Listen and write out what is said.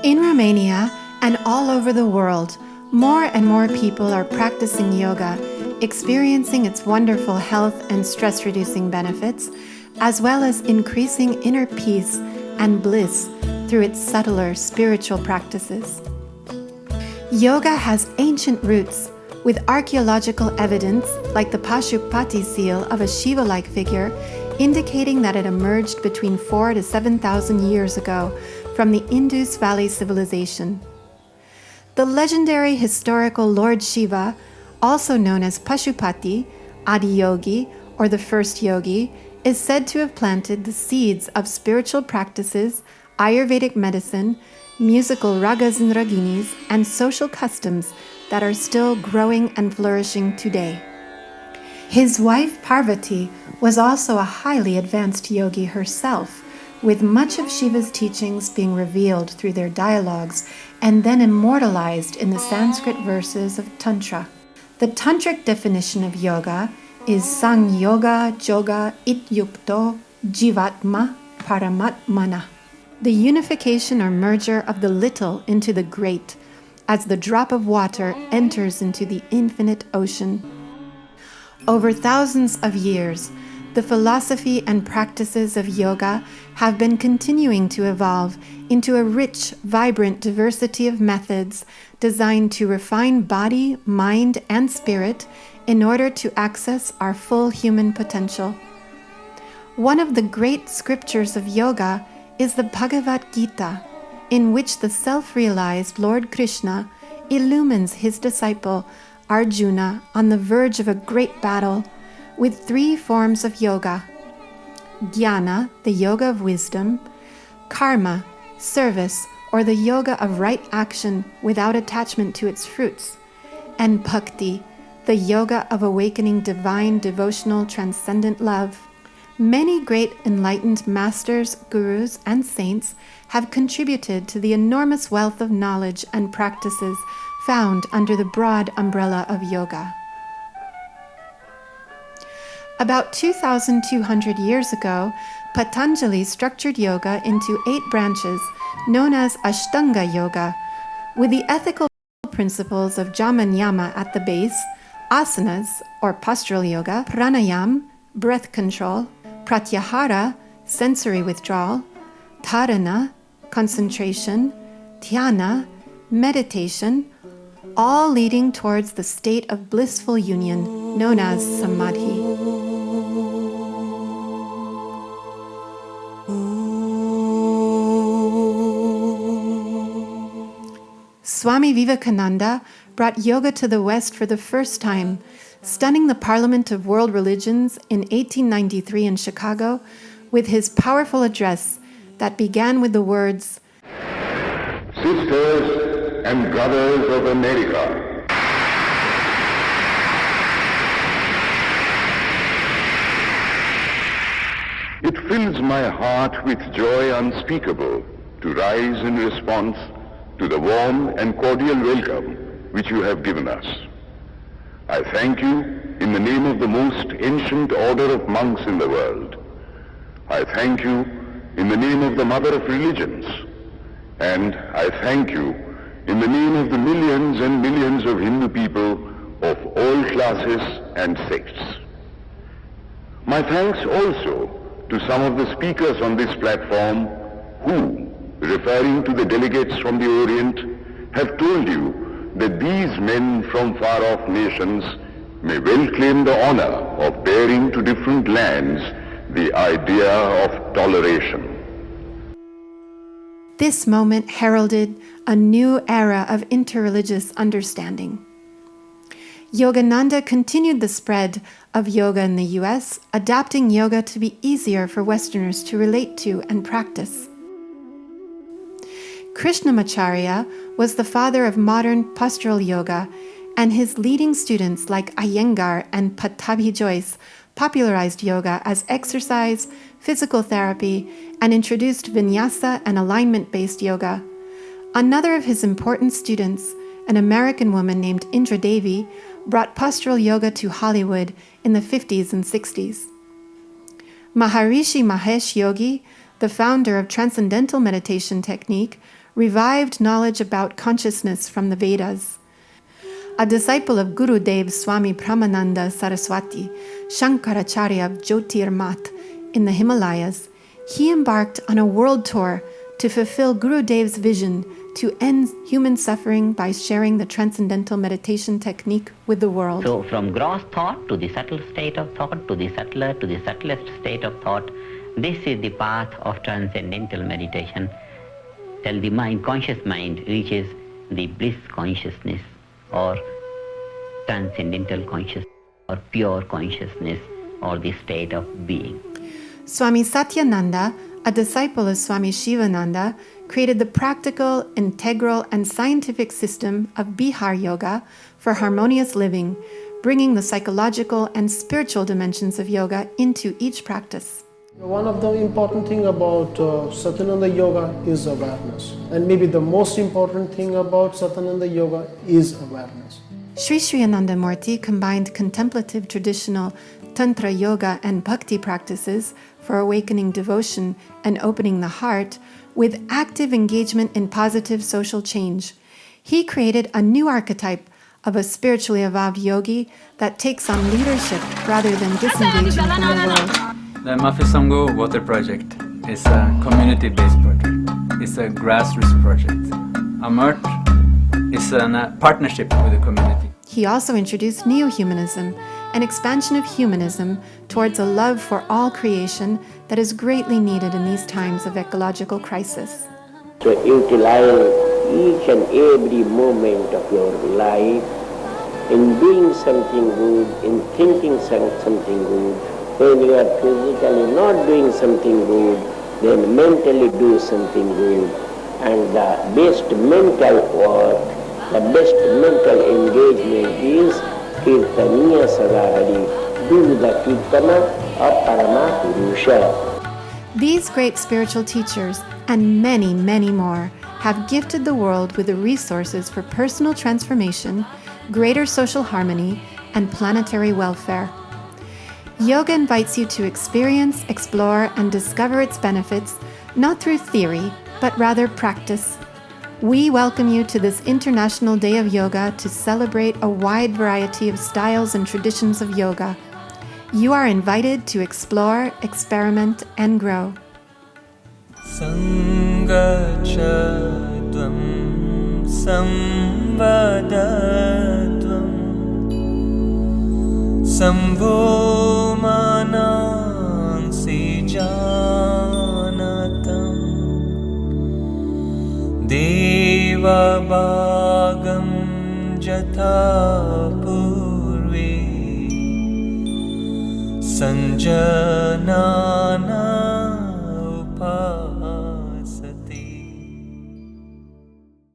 In Romania and all over the world, more and more people are practicing yoga, experiencing its wonderful health and stress-reducing benefits, as well as increasing inner peace and bliss through its subtler spiritual practices. Yoga has ancient roots, with archaeological evidence, like the Pashupati seal of a Shiva-like figure, indicating that it emerged between 4,000 to 7,000 years ago from the Indus Valley civilization. The legendary historical Lord Shiva, also known as Pashupati, Adiyogi, or the first yogi, is said to have planted the seeds of spiritual practices, Ayurvedic medicine, musical ragas and raginis, and social customs that are still growing and flourishing today. His wife Parvati was also a highly advanced yogi herself, with much of Shiva's teachings being revealed through their dialogues and then immortalized in the Sanskrit verses of Tantra. The Tantric definition of yoga is Sang-yoga Joga Ityukto Jivatma Paramatmana, the unification or merger of the little into the great, as the drop of water enters into the infinite ocean. Over thousands of years, the philosophy and practices of yoga have been continuing to evolve into a rich, vibrant diversity of methods designed to refine body, mind, and spirit in order to access our full human potential. One of the great scriptures of yoga is the Bhagavad Gita, in which the self-realized Lord Krishna illumines his disciple Arjuna on the verge of a great battle with 3 forms of yoga: Jnana, the yoga of wisdom; Karma, service, or the yoga of right action without attachment to its fruits; and Bhakti, the yoga of awakening divine, devotional, transcendent love. Many great enlightened masters, gurus, and saints have contributed to the enormous wealth of knowledge and practices found under the broad umbrella of yoga. About 2,200 years ago, Patanjali structured yoga into 8 branches, known as Ashtanga Yoga, with the ethical principles of Jama and Yama at the base, asanas, or postural yoga, pranayam, breath control, pratyahara, sensory withdrawal, dharana, concentration, dhyana, meditation, all leading towards the state of blissful union known as samadhi. Swami Vivekananda brought yoga to the West for the first time, stunning the Parliament of World Religions in 1893 in Chicago with his powerful address that began with the words, "Sisters and brothers of America, it fills my heart with joy unspeakable to rise in response to the warm and cordial welcome which you have given us. I thank you in the name of the most ancient order of monks in the world. I thank you in the name of the mother of religions. And I thank you in the name of the millions and millions of Hindu people of all classes and sects. My thanks also to some of the speakers on this platform who, referring to the delegates from the Orient, have told you that these men from far-off nations may well claim the honor of bearing to different lands the idea of toleration. This moment heralded a new era of interreligious understanding. Yogananda continued the spread of yoga in the US, adapting yoga to be easier for Westerners to relate to and practice. Krishnamacharya was the father of modern postural yoga, and his leading students like Iyengar and Pattabhi Jois popularized yoga as exercise, physical therapy, and introduced vinyasa and alignment-based yoga. Another of his important students, an American woman named Indra Devi, brought postural yoga to Hollywood in the 50s and 60s. Maharishi Mahesh Yogi, the founder of Transcendental Meditation Technique, revived knowledge about consciousness from the Vedas. A disciple of Gurudev Swami Brahmananda Saraswati, Shankaracharya of Jyotirmath in the Himalayas, he embarked on a world tour to fulfill Gurudev's vision to end human suffering by sharing the transcendental meditation technique with the world. So from gross thought to the subtle state of thought, to the subtler, to the subtlest state of thought, this is the path of transcendental meditation till the mind, conscious mind, reaches the bliss consciousness or transcendental consciousness or pure consciousness or the state of being. Swami Satyananda, a disciple of Swami Shivananda, created the practical, integral, and scientific system of Bihar Yoga for harmonious living, bringing the psychological and spiritual dimensions of yoga into each practice. One of the important thing about Satyananda Yoga is awareness. And maybe the most important thing about Satyananda Yoga is awareness. Sri Sri Anandamurti combined contemplative traditional Tantra yoga and bhakti practices for awakening devotion and opening the heart with active engagement in positive social change. He created a new archetype of a spiritually evolved yogi that takes on leadership rather than disengaging from the world. The Mafisango Water Project is a community-based project. It's a grassroots project. Amert is a partnership with the community. He also introduced neo-humanism, an expansion of humanism towards a love for all creation that is greatly needed in these times of ecological crisis. To utilize each and every moment of your life in doing something good, in thinking something good. When you are physically not doing something good, then mentally do something good. And the best mental work, the best mental engagement is Kirtaniya Sadahari, do the Kirtana of Parama Purusha. These great spiritual teachers, and many, many more, have gifted the world with the resources for personal transformation, greater social harmony, and planetary welfare. Yoga invites you to experience, explore, and discover its benefits, not through theory, but rather practice. We welcome you to this International Day of Yoga to celebrate a wide variety of styles and traditions of yoga. You are invited to explore, experiment, and grow. Sangachadvam samvadadvam Sambho manansi janatam Deva bhagam jatha purve Sanjana